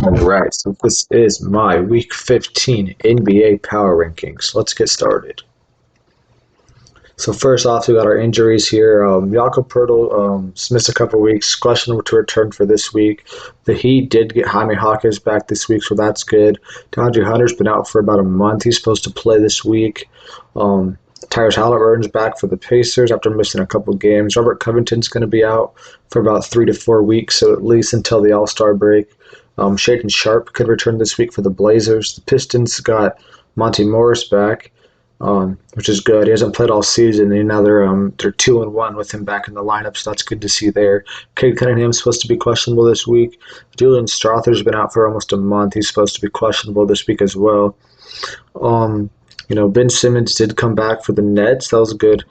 Alright, so this is my Week 15 NBA Power Rankings. Let's get started. So first off, we got our injuries here. Jakob Poeltl missed a couple weeks, questionable to return for this week. The Heat did get Jaime Jaquez back this week, so that's good. DeAndre Hunter's been out for about a month. He's supposed to play this week. Tyrese Halliburton's back for the Pacers after missing a couple games. Robert Covington's going to be out for about 3 to 4 weeks, so at least until the All-Star break. Shaedon Sharpe could return this week for the Blazers. The Pistons got Monty Morris back, which is good. He hasn't played all season, and now they're 2-1 with him back in the lineup, so that's good to see there. Cade Cunningham's supposed to be questionable this week. Julian Strother's been out for almost a month. He's supposed to be questionable this week as well. Ben Simmons did come back for the Nets. That was good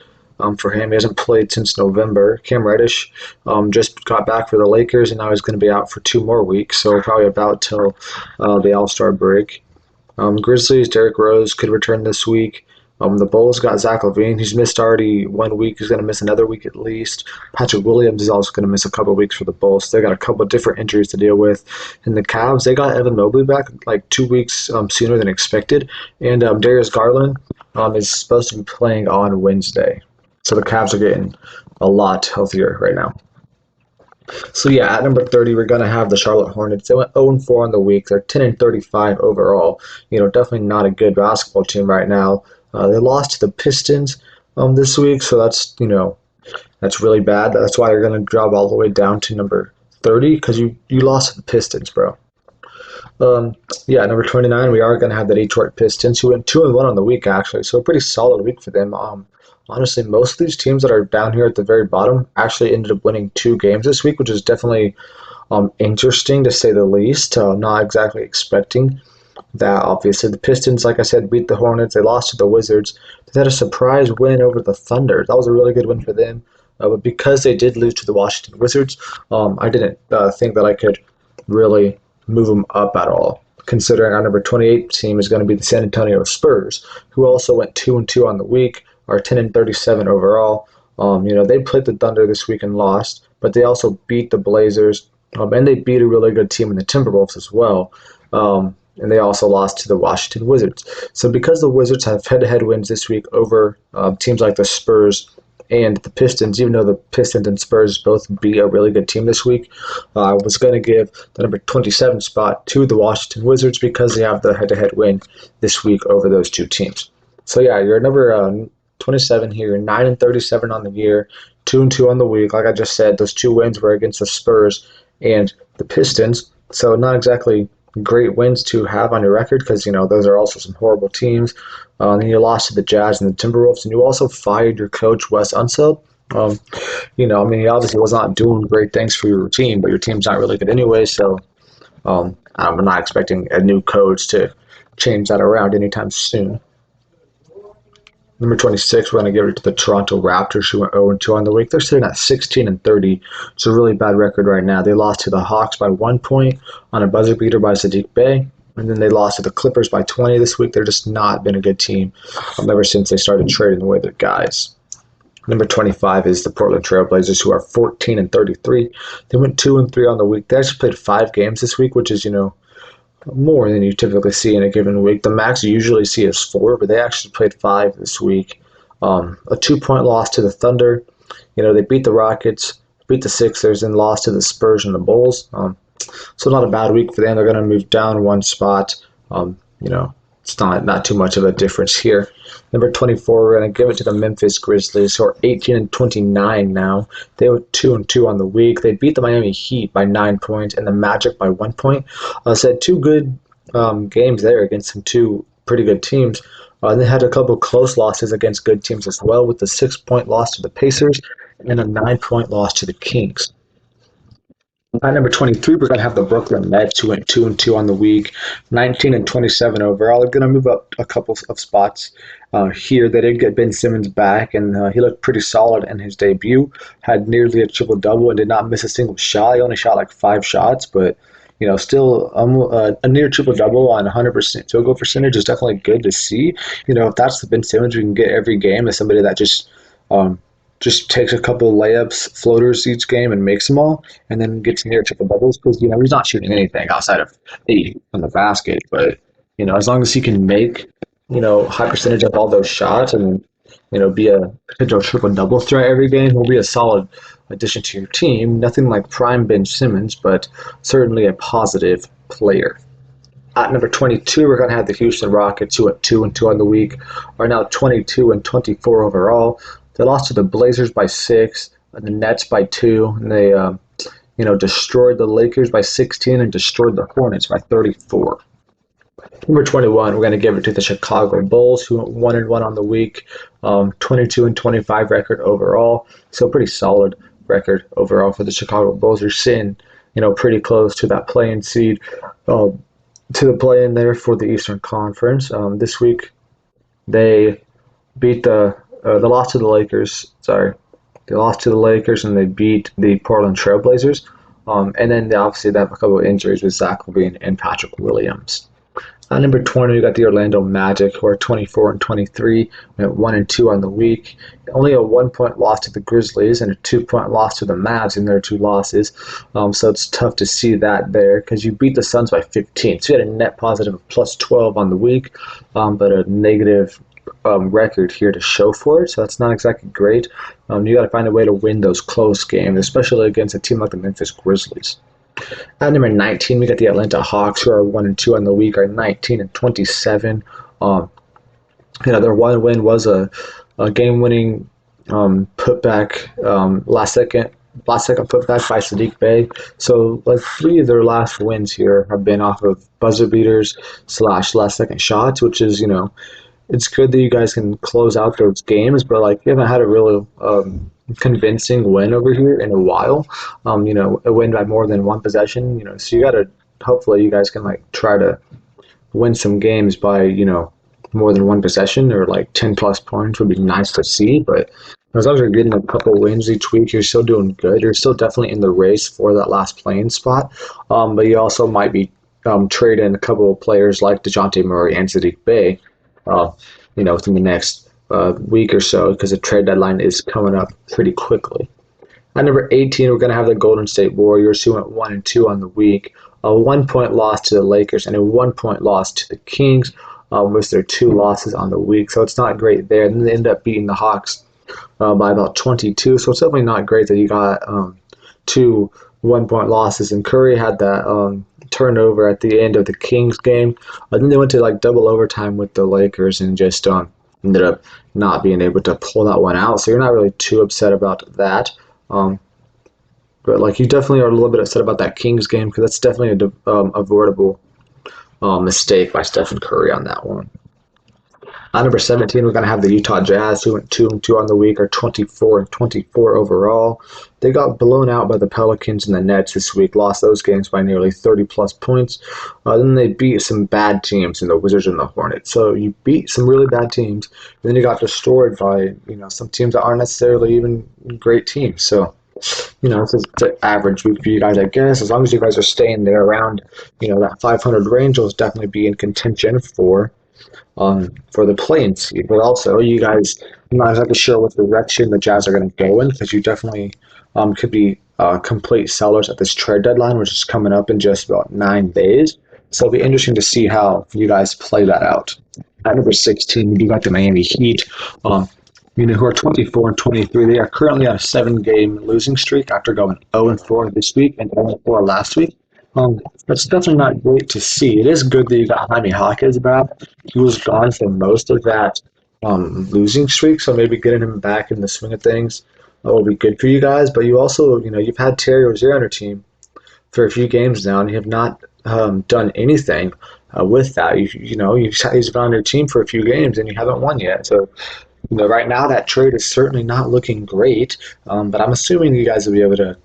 for him. He hasn't played since November. Cam Reddish just got back for the Lakers, and now he's going to be out for 2 more weeks, so probably about till the All-Star break. Grizzlies, Derrick Rose could return this week. The Bulls got Zach LaVine. He's missed already 1 week. He's going to miss another week at least. Patrick Williams is also going to miss a couple of weeks for the Bulls. So they got a couple of different injuries to deal with. And the Cavs, they got Evan Mobley back like 2 weeks sooner than expected. And Darius Garland is supposed to be playing on Wednesday. So the Cavs are getting a lot healthier right now. So yeah, at number 30, we're going to have the Charlotte Hornets. They went 0-4 on the week. They're 10-35 overall. Definitely not a good basketball team right now. They lost to the Pistons this week, so that's really bad. That's why you're going to drop all the way down to number 30 because you lost to the Pistons, bro. Number 29, we are going to have the Detroit Pistons, who went 2-1 on the week, actually, so a pretty solid week for them. Honestly, most of these teams that are down here at the very bottom actually ended up winning 2 games this week, which is definitely interesting to say the least. Not exactly expecting that. Obviously, the Pistons, like I said, beat the Hornets. They lost to the Wizards. They had a surprise win over the Thunder. That was a really good win for them. But because they did lose to the Washington Wizards, I didn't think that I could really move them up at all, considering our number 28 team is going to be the San Antonio Spurs, who also went 2-2 on the week, are 10-37 overall. They played the Thunder this week and lost, but they also beat the Blazers, and they beat a really good team in the Timberwolves as well. And they also lost to the Washington Wizards. So because the Wizards have head-to-head wins this week over teams like the Spurs and the Pistons, even though the Pistons and Spurs both beat a really good team this week, I was going to give the number 27 spot to the Washington Wizards because they have the head-to-head win this week over those 2 teams. So yeah, you're number 27 here, 9-37 on the year, 2-2 on the week. Like I just said, those 2 wins were against the Spurs and the Pistons, so not exactly great wins to have on your record because, those are also some horrible teams. And you lost to the Jazz and the Timberwolves, and you also fired your coach, Wes Unseld. He obviously was not doing great things for your team, but your team's not really good anyway, so I'm not expecting a new coach to change that around anytime soon. Number 26, we're going to give it to the Toronto Raptors, who went 0-2 on the week. They're sitting at 16-30. It's a really bad record right now. They lost to the Hawks by 1 point on a buzzer beater by Sadiq Bey. And then they lost to the Clippers by 20 this week. They're just not been a good team ever since they started trading away their guys. Number 25 is the Portland Trail Blazers, who are 14-33. They went 2-3 on the week. They actually played 5 games this week, which is, more than you typically see in a given week. The max you usually see is 4, but they actually played 5 this week. A 2-point loss to the Thunder. They beat the Rockets, beat the Sixers, and lost to the Spurs and the Bulls. So not a bad week for them. They're going to move down 1 spot. It's not too much of a difference here. Number 24, we're going to give it to the Memphis Grizzlies, who are 18-29 now. They were 2-2 on the week. They beat the Miami Heat by 9 points and the Magic by 1 point. So 2 good games there against some 2 pretty good teams. And they had a couple close losses against good teams as well, with the 6-point loss to the Pacers and a 9-point loss to the Kings. At number 23, we're going to have the Brooklyn Nets, who went 2-2 on the week, 19-27 overall. They're going to move up a couple of spots here. They did get Ben Simmons back, and he looked pretty solid in his debut. Had nearly a triple-double and did not miss a single shot. He only shot like 5 shots, but still a near triple-double on 100% field goal percentage is definitely good to see. If that's the Ben Simmons we can get every game, as somebody that just just takes a couple layups, floaters each game, and makes them all, and then gets near triple doubles because he's not shooting anything outside of 8 from the basket. But as long as he can make high percentage of all those shots and be a potential triple double threat every game, he'll be a solid addition to your team. Nothing like prime Ben Simmons, but certainly a positive player. At number 22, we're going to have the Houston Rockets, who at 2-2 on the week are now 22-24 overall. They lost to the Blazers by 6, and the Nets by 2, and they destroyed the Lakers by 16 and destroyed the Hornets by 34. Number 21, we're going to give it to the Chicago Bulls, who went 1-1 on the week, 22-25 record overall. So pretty solid record overall for the Chicago Bulls. They're sitting, pretty close to that play-in seed, to the play-in there for the Eastern Conference. This week, they beat they lost to the Lakers. They lost to the Lakers and they beat the Portland Trailblazers. And then obviously they have a couple of injuries with Zach LaVine and Patrick Williams. At number 20, we got the Orlando Magic, who are 24-23, went 1-2 on the week. Only a 1-point loss to the Grizzlies and a 2-point loss to the Mavs in their 2 losses. So it's tough to see that there because you beat the Suns by 15. So you had a net positive of plus 12 on the week, but a negative record here to show for it. So that's not exactly great. You got to find a way to win those close games, especially against a team like the Memphis Grizzlies. At number 19, we got the Atlanta Hawks, who are 1-2 on the week, are 19-27. Their one win was a game-winning putback, last second putback by Sadiq Bey. So, 3 of their last wins here have been off of buzzer beaters / last second shots, which is it's good that you guys can close out those games, but you haven't had a real convincing win over here in a while. A win by more than one possession. So you gotta hopefully you guys can try to win some games by more than one possession or 10 plus points would be nice to see. But as long as you're getting a couple wins each week, you're still doing good. You're still definitely in the race for that last playing spot. But you also might be trading a couple of players like DeJounte Murray and Sadiq Bey. Within the next week or so, because the trade deadline is coming up pretty quickly. At number 18, we're going to have the Golden State Warriors, who went 1-2 on the week. A 1-point loss to the Lakers and a 1-point loss to the Kings, with their 2 losses on the week. So it's not great there. And then they end up beating the Hawks by about 22. So it's definitely not great that you got 2 1-point losses. And Curry had that turnover at the end of the Kings game. Then they went to double overtime with the Lakers and just ended up not being able to pull that one out. So you're not really too upset about that. But you definitely are a little bit upset about that Kings game because that's definitely a avoidable mistake by Stephen Curry on that one. At number 17, we're going to have the Utah Jazz, who went 2-2 on the week, are 24-24 overall. They got blown out by the Pelicans and the Nets this week, lost those games by nearly 30-plus points. Then they beat some bad teams in the Wizards and the Hornets. So you beat some really bad teams, and then you got destroyed by some teams that aren't necessarily even great teams. So it's an average week for you guys, I guess. As long as you guys are staying there around that 500 range, you'll definitely be in contention for the play-in seed. But also, you guys, I'm not exactly sure what direction the Jazz are going to go in because you definitely could be complete sellers at this trade deadline, which is coming up in just about 9 days. So it'll be interesting to see how you guys play that out. At number 16, you got the Miami Heat, who are 24-23. They are currently on a 7-game losing streak after going 0-4 this week and 0-4 last week. That's definitely not great to see. It is good that you got Jaime Jaquez back. He was gone for most of that losing streak, so maybe getting him back in the swing of things will be good for you guys. But you also, you've had Terry Rozier on your team for a few games now, and you have not done anything with that. He's been on your team for a few games, and you haven't won yet. So, right now that trade is certainly not looking great. But I'm assuming you guys will be able to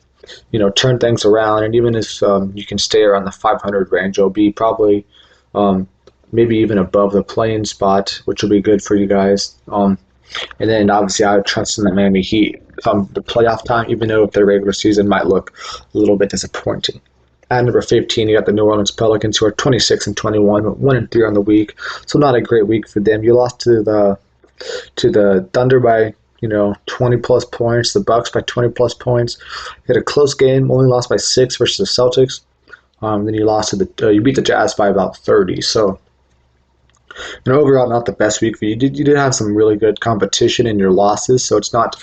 turn things around, and even if you can stay around the 500 range, you'll be probably maybe even above the play-in spot, which will be good for you guys. And then obviously I would trust in the Miami Heat come the playoff time, even though their regular season might look a little bit disappointing. At number 15, you got the New Orleans Pelicans, who are 26-21, 1-3 on the week. So not a great week for them. You lost to the Thunder by 20 plus points. The Bucks by 20 plus points. Had a close game, only lost by 6 versus the Celtics. Then you beat the Jazz by about 30. So, overall, not the best week for you. You did have some really good competition in your losses, so it's not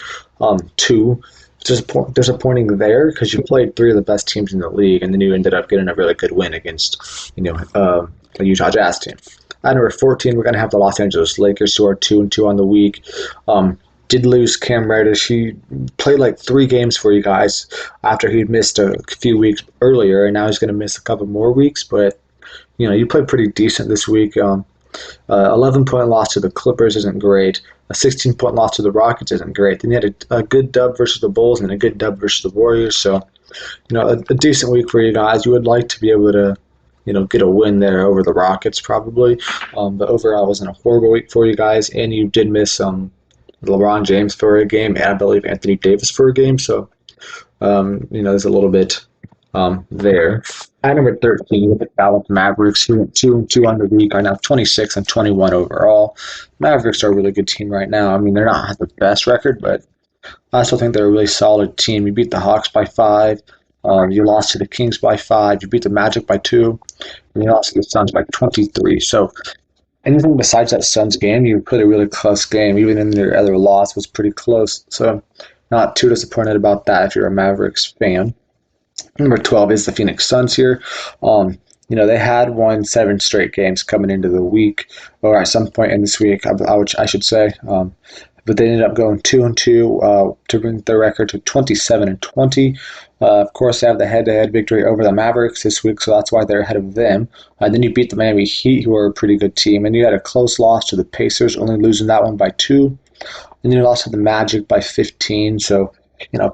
too disappointing there because you played three of the best teams in the league, and then you ended up getting a really good win against the Utah Jazz team. At number 14, we're going to have the Los Angeles Lakers, who are 2-2 on the week. Did lose Cam Reddish. He played like 3 games for you guys after he'd missed a few weeks earlier, and now he's going to miss a couple more weeks. But you played pretty decent this week. 11-point loss to the Clippers isn't great. A 16-point loss to the Rockets isn't great. Then you had a good dub versus the Bulls and a good dub versus the Warriors. So, a decent week for you guys. You would like to be able to get a win there over the Rockets probably. But overall, it wasn't a horrible week for you guys, and you did miss LeBron James for a game, and I believe Anthony Davis for a game. So, there's a little bit there. At number 13, the Dallas Mavericks, who went 2-2 on the week, are now 26-21 overall. Mavericks are a really good team right now. I mean, they're not the best record, but I still think they're a really solid team. You beat the Hawks by 5. You lost to the Kings by 5. You beat the Magic by 2. And you lost to the Suns by 23. So anything besides that Suns game, you played a really close game. Even in their other loss was pretty close. So not too disappointed about that if you're a Mavericks fan. Number 12 is the Phoenix Suns here. They had won 7 straight games coming into the week, or at some point in this week, I should say. But they ended up going 2-2 to bring their record to 27-20. Of course, they have the head-to-head victory over the Mavericks this week, so that's why they're ahead of them. Then you beat the Miami Heat, who are a pretty good team, and you had a close loss to the Pacers, only losing that one by 2. And then you lost to the Magic by 15. So,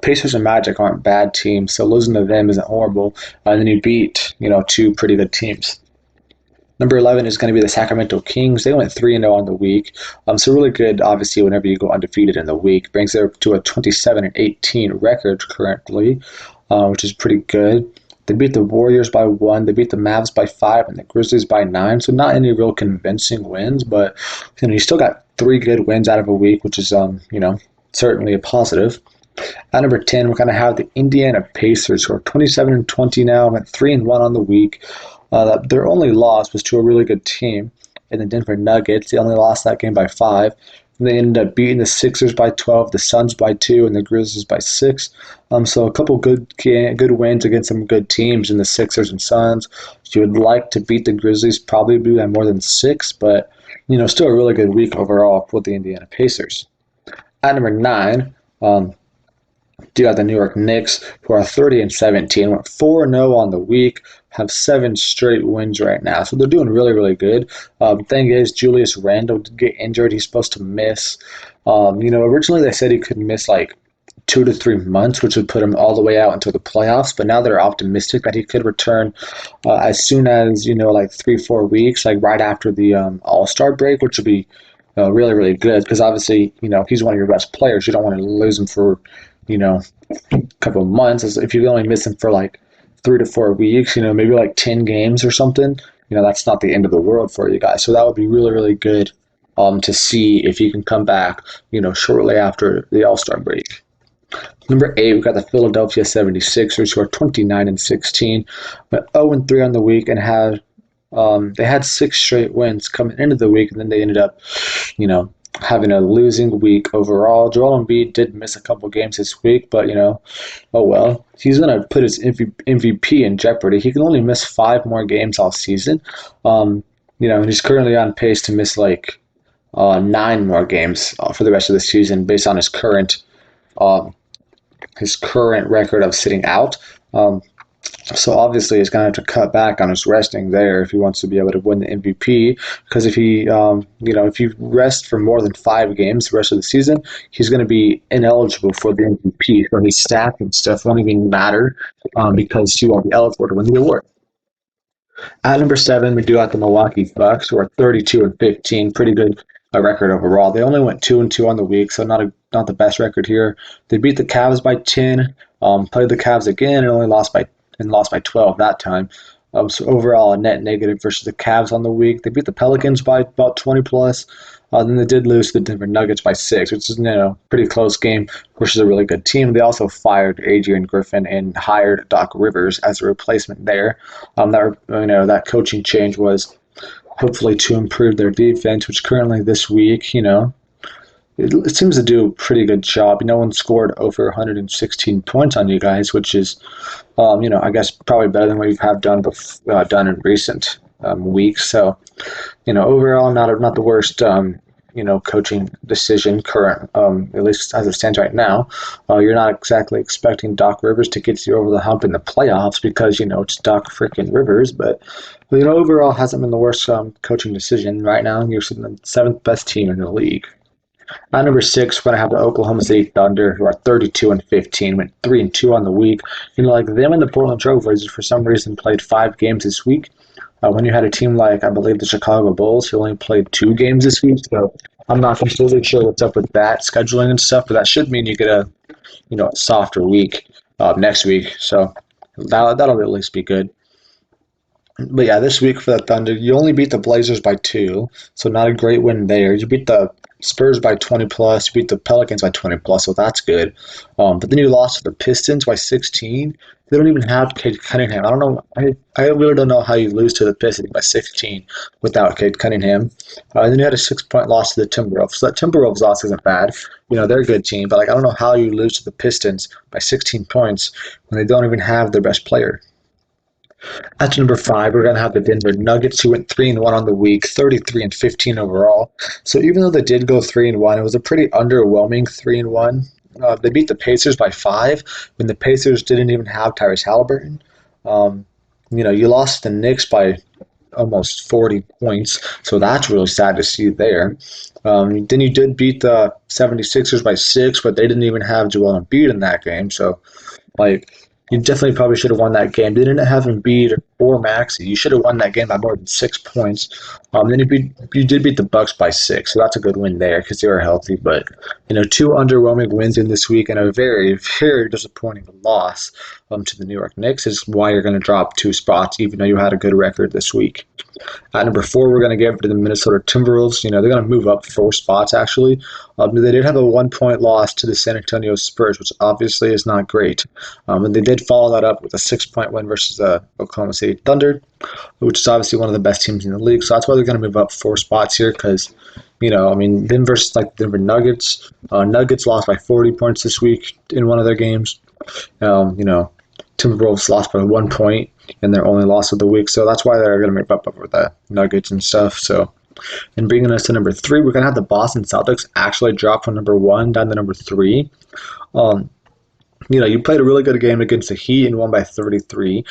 Pacers and Magic aren't bad teams, so losing to them isn't horrible. And then you beat, 2 pretty good teams. Number 11 is going to be the Sacramento Kings. They went 3-0 on the week. So really good, obviously, whenever you go undefeated in the week. Brings them to a 27-18 record currently, which is pretty good. They beat the Warriors by 1. They beat the Mavs by 5 and the Grizzlies by 9. So not any real convincing wins, but you still got 3 good wins out of a week, which is certainly a positive. At number 10, we're going to have the Indiana Pacers, who are 27-20 now, went 3-1 on the week. Their only loss was to a really good team in the Denver Nuggets. They only lost that game by 5. They ended up beating the Sixers by 12, the Suns by 2, and the Grizzlies by 6. So a couple good wins against some good teams in the Sixers and Suns. You would like to beat the Grizzlies, probably by more than 6, but still a really good week overall for the Indiana Pacers. At number 9, do have the New York Knicks, who are 30-17, went 4-0 on the week, have 7 straight wins right now. So they're doing really, really good. Thing is, Julius Randle did get injured. He's supposed to miss. Originally they said he could miss like 2 to 3 months, which would put him all the way out until the playoffs. But now they're optimistic that he could return as soon as, like 3-4 weeks, like right after the All-Star break, which would be really, really good because obviously, he's one of your best players. You don't want to lose him for a couple of months. If you only miss him for like 3 to 4 weeks, maybe like 10 games or something, that's not the end of the world for you guys. So that would be really, really good to see if he can come back, shortly after the All-Star break. Number 8, we've got the Philadelphia 76ers, who are 29-16, went 0-3 on the week and they had 6 straight wins coming into the week, and then they ended up, having a losing week overall. Joel Embiid did miss a couple games this week, but, oh well. He's going to put his MVP in jeopardy. He can only miss 5 more games all season. And he's currently on pace to miss like 9 more games for the rest of the season based on his current record of sitting out. So obviously he's going to have to cut back on his resting there if he wants to be able to win the MVP. Because if he, if you rest for more than 5 games the rest of the season, he's going to be ineligible for the MVP. So his stats and stuff won't even matter because he won't be eligible to win the award. At number 7, we do have the Milwaukee Bucks, who are 32-15, pretty good record overall. They only went 2-2 on the week, so not the best record here. They beat the Cavs by 10, played the Cavs again, and lost by 12 that time. So overall, a net negative versus the Cavs on the week. They beat the Pelicans by about 20 plus. Then they did lose to the Denver Nuggets by 6, which is pretty close game versus a really good team. They also fired Adrian Griffin and hired Doc Rivers as a replacement there. That coaching change was hopefully to improve their defense, which currently this week, it seems to do a pretty good job. No one scored over 116 points on you guys, which is, I guess probably better than what you have done in recent weeks. So, overall, not the worst, coaching decision current, at least as it stands right now. You're not exactly expecting Doc Rivers to get you over the hump in the playoffs because, it's Doc freaking Rivers, but, overall hasn't been the worst coaching decision. Right now, you're the seventh best team in the league. At number 6, we're going to have the Oklahoma City Thunder, who are 32-15, went 3-2 on the week. Like them and the Portland Trailblazers, for some reason, played 5 games this week. When you had a team like, I believe, the Chicago Bulls, who only played 2 games this week. So I'm not completely sure what's up with that scheduling and stuff, but that should mean you get a softer week next week. So that'll at least be good. But yeah, this week for the Thunder, you only beat the Blazers by 2, so not a great win there. You beat the Spurs by 20 plus, you beat the Pelicans by 20 plus, so that's good. But then you lost to the Pistons by 16. They don't even have Cade Cunningham. I don't know. I really don't know how you lose to the Pistons by 16 without Cade Cunningham. And then you had a 6-point loss to the Timberwolves. So that Timberwolves loss isn't bad. They're a good team, but I don't know how you lose to the Pistons by 16 points when they don't even have their best player. At number 5, we're going to have the Denver Nuggets, who went 3-1 on the week, 33-15 overall. So even though they did go 3-1, it was a pretty underwhelming 3-1. They beat the Pacers by 5 when the Pacers didn't even have Tyrese Halliburton. You lost the Knicks by almost 40 points, so that's really sad to see there. Then you did beat the 76ers by 6, but they didn't even have Joel Embiid in that game, so you definitely probably should have won that game. They didn't have Embiid or Maxey. You should have won that game by more than 6 points. Then you did beat the Bucks by 6, so that's a good win there because they were healthy. But 2 underwhelming wins in this week and a very, very disappointing loss to the New York Knicks is why you're going to drop 2 spots, even though you had a good record this week. At number 4, we're going to give it to the Minnesota Timberwolves. They're going to move up 4 spots, actually. They did have a 1-point loss to the San Antonio Spurs, which obviously is not great. And they did follow that up with a 6-point win versus the Oklahoma City Thunder, which is obviously one of the best teams in the league. So that's why they're going to move up 4 spots here because, them versus the Denver Nuggets. Nuggets lost by 40 points this week in one of their games. Timberwolves lost by 1 point in their only loss of the week, so that's why they're going to make up over the Nuggets and stuff. So, and bringing us to number 3, we're going to have the Boston Celtics actually drop from number 1 down to number 3. You played a really good game against the Heat and won by 33.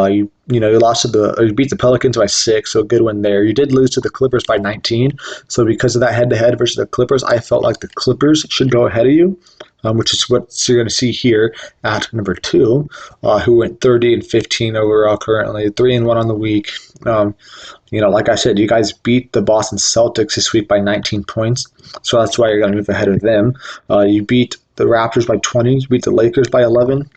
You beat the Pelicans by 6, so a good win there. You did lose to the Clippers by 19, so because of that head-to-head versus the Clippers, I felt like the Clippers should go ahead of you, which is what you're going to see here at number 2, who went 30-15 overall currently, 3-1 on the week. Like I said, you guys beat the Boston Celtics this week by 19 points, so that's why you're going to move ahead of them. You beat the Raptors by 20, you beat the Lakers by 11.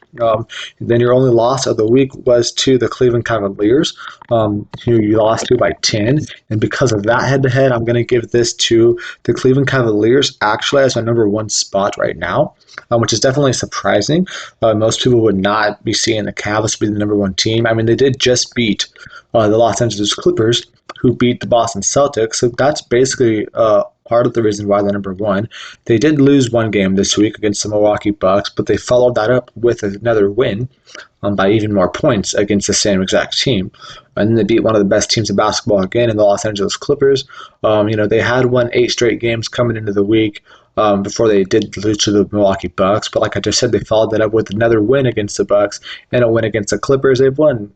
Then your only loss of the week was to the Cleveland Cavaliers, who you lost to by 10. And because of that head-to-head, I'm going to give this to the Cleveland Cavaliers actually as my number 1 spot right now, which is definitely surprising. Most people would not be seeing the Cavs be the number 1 team. I mean, they did just beat the Los Angeles Clippers, who beat the Boston Celtics. So that's basically part of the reason why they're number 1. They did lose 1 game this week against the Milwaukee Bucks, but they followed that up with another win by even more points against the same exact team. And then they beat one of the best teams in basketball again in the Los Angeles Clippers. They had won 8 straight games coming into the week before they did lose to the Milwaukee Bucks. But like I just said, they followed that up with another win against the Bucks and a win against the Clippers. They've won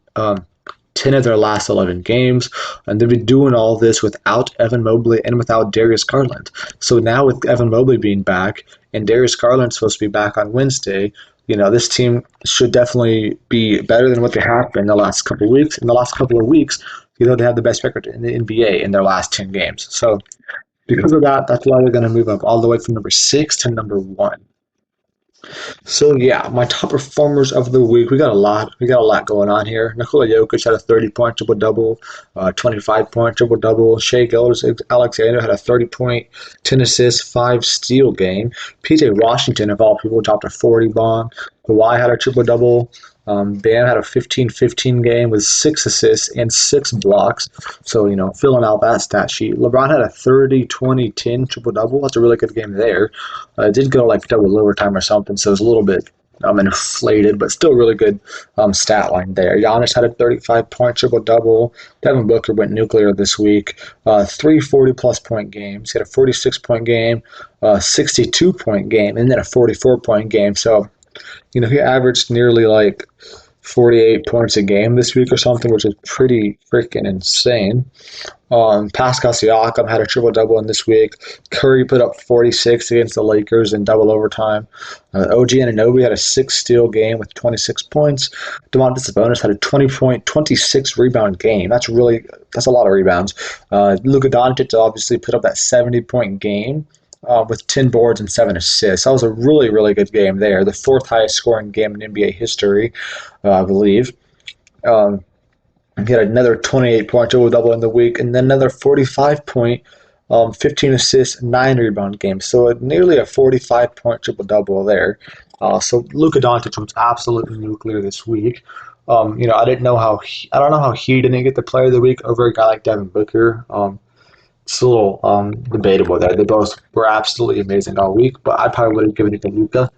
10 of their last 11 games, and they've been doing all this without Evan Mobley and without Darius Garland. So now with Evan Mobley being back and Darius Garland supposed to be back on Wednesday, this team should definitely be better than what they have been the last couple of weeks. In the last couple of weeks, they have the best record in the NBA in their last 10 games. So because of that, that's why they're going to move up all the way from number 6 to number 1. So yeah, my top performers of the week. We got a lot. We got a lot going on here. Nikola Jokic had a 30-point triple double, 25-point triple double. Shai Alexander had a 30-point, 10 assists, 5 steal game. PJ Washington of all people dropped a 40 bomb. Kawhi had a triple double. Bam had a 15-15 game with 6 assists and 6 blocks. So, filling out that stat sheet. LeBron had a 30-20-10 triple double. That's a really good game there. It did go like double overtime or something, so it was a little bit inflated, but still really good stat line there. Giannis had a 35-point triple double. Devin Booker went nuclear this week. 3 40-plus point games. He had a 46-point game, 62-point game, and then a 44-point game. So, he averaged nearly like 48 points a game this week or something, which is pretty freaking insane. Pascal Siakam had a triple double in this week. Curry put up 46 against the Lakers in double overtime. OG Anunoby had a 6 steal game with 26 points. Domantas Sabonis had a 20-point, 26 rebound game. That's a lot of rebounds. Luka Doncic obviously put up that 70-point game. With 10 boards and 7 assists. That was a really, really good game there. The fourth highest scoring game in NBA history, I believe. He had another 28-point triple-double in the week, and then another 45-point, 15 assists, 9 rebound game. So nearly a 45-point triple-double there. So Luka Doncic was absolutely nuclear this week. I don't know how he didn't get the Player of the Week over a guy like Devin Booker. It's a little debatable there. They both were absolutely amazing all week, but I probably would have given it to Luka.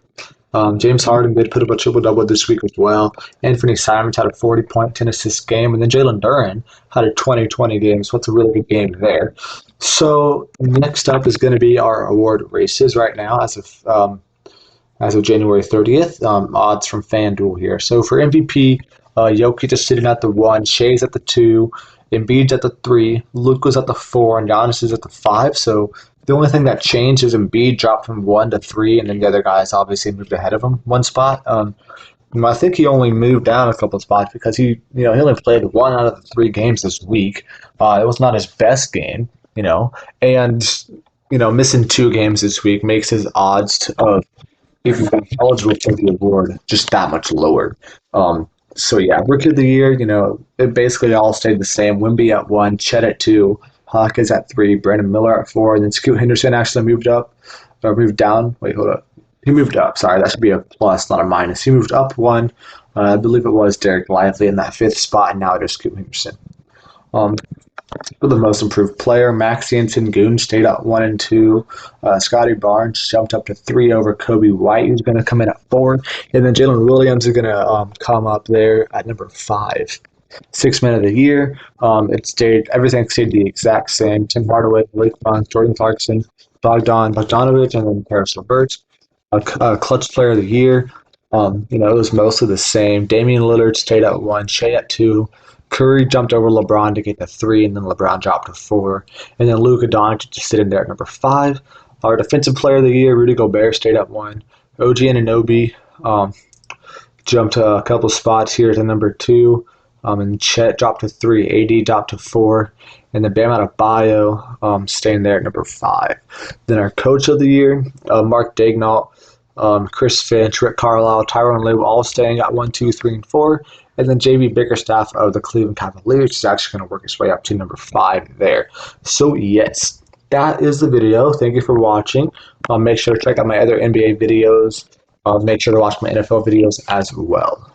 James Harden did put up a triple-double this week as well. Anthony Simons had a 40-point, 10-assist game, and then Jalen Duren had a 20-20 game, so it's a really good game there. So next up is going to be our award races right now as of January 30th. Odds from FanDuel here. So for MVP, Jokic is sitting at the 1, Shai's at the 2, Embiid's at the 3, Luka's at the 4, and Giannis is at the 5. So the only thing that changed is Embiid dropped from 1 to 3, and then the other guys obviously moved ahead of him one spot. I think he only moved down a couple of spots because he only played 1 out of the 3 games this week. It was not his best game, and missing 2 games this week makes his odds of even being eligible for the award just that much lower. So yeah, Rookie of the Year, it basically all stayed the same. Wemby at 1, Chet at 2, Hawkins at 3, Brandon Miller at 4, and then Scoot Henderson actually moved down. Wait, hold up. He moved up. Sorry, that should be a plus, not a minus. He moved up 1. I believe it was Derek Lively in that 5th spot, and now it is Scoot Henderson. For the most improved player, Maxey and Sengun stayed at 1 and 2. Scotty Barnes jumped up to 3 over Kobe White, who's going to come in at 4. And then Jalen Williams is going to come up there at number 5. 6th man of the year. Everything stayed the exact same. Tim Hardaway, Blake Bonds, Jordan Clarkson, Bogdanovic, and then Paris LeVert. Clutch player of the year. It was mostly the same. Damian Lillard stayed at 1, Shai at 2. Curry jumped over LeBron to get to 3, and then LeBron dropped to 4. And then Luka Doncic just sitting there at number 5. Our defensive player of the year, Rudy Gobert, stayed at 1. OG Anunoby jumped a couple spots here to number 2. And Chet dropped to 3. AD dropped to 4. And then Bam Adebayo staying there at number 5. Then our coach of the year, Mark Daignault, Chris Finch, Rick Carlisle, Tyronn Lue, all staying at 1, 2, 3, and 4. And then JB Bickerstaff of the Cleveland Cavaliers is actually going to work his way up to number 5 there. So, yes, that is the video. Thank you for watching. Make sure to check out my other NBA videos. Make sure to watch my NFL videos as well.